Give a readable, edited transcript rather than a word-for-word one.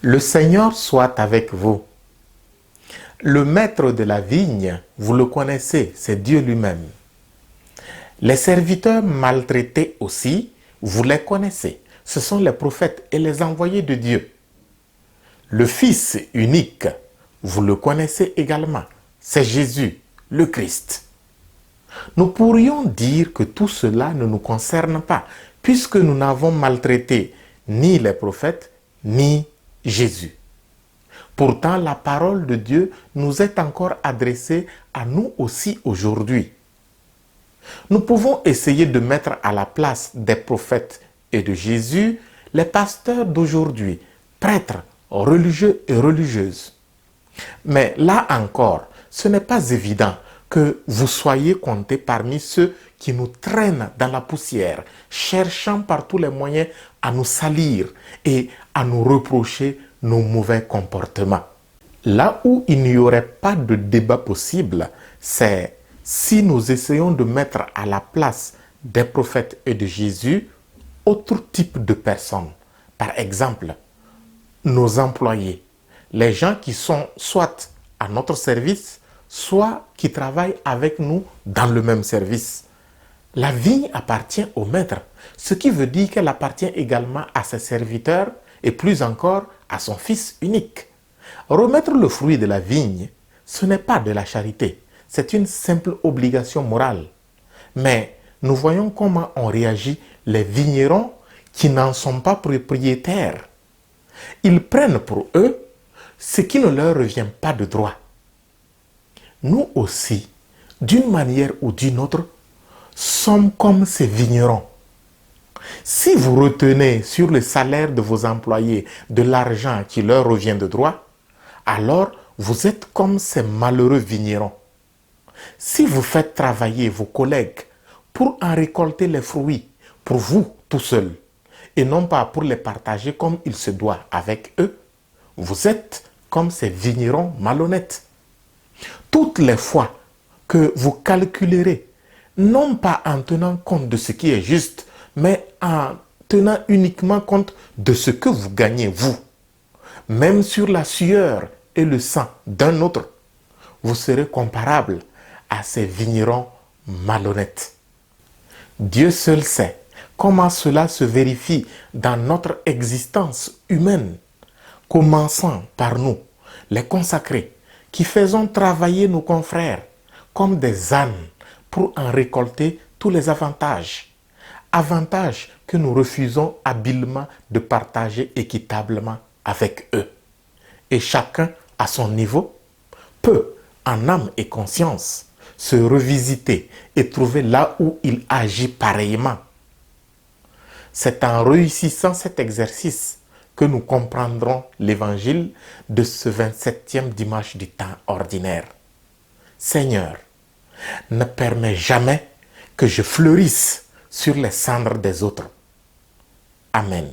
Le Seigneur soit avec vous. Le maître de la vigne, vous le connaissez, c'est Dieu lui-même. Les serviteurs maltraités aussi, vous les connaissez. Ce sont les prophètes et les envoyés de Dieu. Le Fils unique, vous le connaissez également, c'est Jésus, le Christ. Nous pourrions dire que tout cela ne nous concerne pas, puisque nous n'avons maltraité ni les prophètes, ni Jésus. Pourtant, la parole de Dieu nous est encore adressée à nous aussi aujourd'hui. Nous pouvons essayer de mettre à la place des prophètes et de Jésus les pasteurs d'aujourd'hui, prêtres, religieux et religieuses. Mais là encore, ce n'est pas évident que vous soyez comptés parmi ceux qui nous traînent dans la poussière, cherchant par tous les moyens à nous salir et à nous reprocher nos mauvais comportements. Là où il n'y aurait pas de débat possible, c'est si nous essayons de mettre à la place des prophètes et de Jésus autre type de personnes. Par exemple, nos employés, les gens qui sont soit à notre service, soit qui travaillent avec nous dans le même service. La vigne appartient au maître, ce qui veut dire qu'elle appartient également à ses serviteurs et plus encore à son Fils unique. Remettre le fruit de la vigne, ce n'est pas de la charité, c'est une simple obligation morale. Mais nous voyons comment ont réagi les vignerons qui n'en sont pas propriétaires. Ils prennent pour eux ce qui ne leur revient pas de droit. Nous aussi, d'une manière ou d'une autre, sommes comme ces vignerons. Si vous retenez sur le salaire de vos employés de l'argent qui leur revient de droit, alors vous êtes comme ces malheureux vignerons. Si vous faites travailler vos collègues pour en récolter les fruits, pour vous tout seul, et non pas pour les partager comme il se doit avec eux, vous êtes comme ces vignerons malhonnêtes. Toutes les fois que vous calculerez, non pas en tenant compte de ce qui est juste, mais en tenant uniquement compte de ce que vous gagnez vous, même sur la sueur et le sang d'un autre, vous serez comparable à ces vignerons malhonnêtes. Dieu seul sait comment cela se vérifie dans notre existence humaine, commençant par nous, les consacrés, qui faisons travailler nos confrères comme des ânes pour en récolter tous les avantages. Avantages que nous refusons habilement de partager équitablement avec eux. Et chacun, à son niveau, peut, en âme et conscience, se revisiter et trouver là où il agit pareillement. C'est en réussissant cet exercice que nous comprendrons l'évangile de ce 27e dimanche du temps ordinaire. Seigneur, ne permets jamais que je fleurisse sur les cendres des autres. Amen.